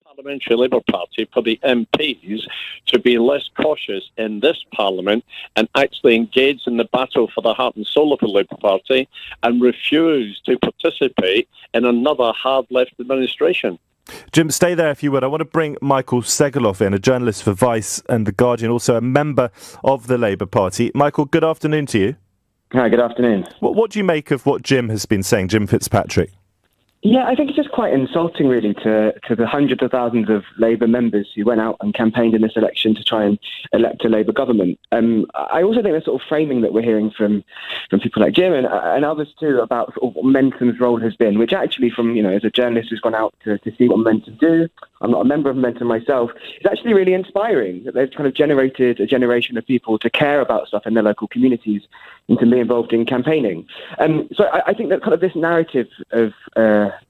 Parliamentary Labour Party for the MPs to be less cautious in this Parliament and actually engage in the battle for the heart and soul of the Labour Party and refuse to participate in another hard left administration. Jim, stay there if you would. I want to bring Michael Segalov in, a journalist for Vice and The Guardian, also a member of the Labour Party. Michael, good afternoon to you. Hi, good afternoon. What do you make of what Jim has been saying, Jim Fitzpatrick? Yeah, I think it's just quite insulting, really, to the hundreds of thousands of Labour members who went out and campaigned in this election to try and elect a Labour government. I also think the sort of framing that we're hearing from people like Jim and others too about sort of what Momentum's role has been, which actually, from as a journalist who's gone out to see what Momentum do, I'm not a member of Momentum myself, it's actually really inspiring that they've kind of generated a generation of people to care about stuff in their local communities and to be involved in campaigning. So I think that kind of this narrative of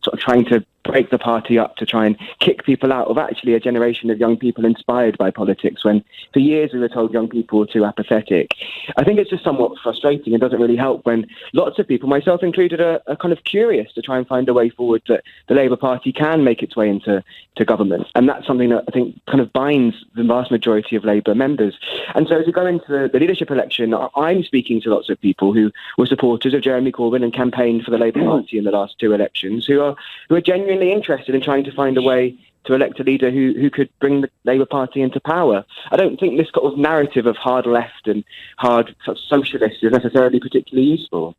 sort of trying to break the party up to try and kick people out of actually a generation of young people inspired by politics, when for years we were told young people were too apathetic. I think it's just somewhat frustrating and doesn't really help when lots of people, myself included, are kind of curious to try and find a way forward that the Labour Party can make its way into government. And that's something that I think kind of binds the vast majority of Labour members. And so as we go into the leadership election, I'm speaking to lots of people who were supporters of Jeremy Corbyn and campaigned for the Labour Party in the last two elections, who are genuinely interested in trying to find a way to elect a leader who could bring the Labour Party into power. I don't think this sort of narrative of hard left and hard sort of socialist is necessarily particularly useful.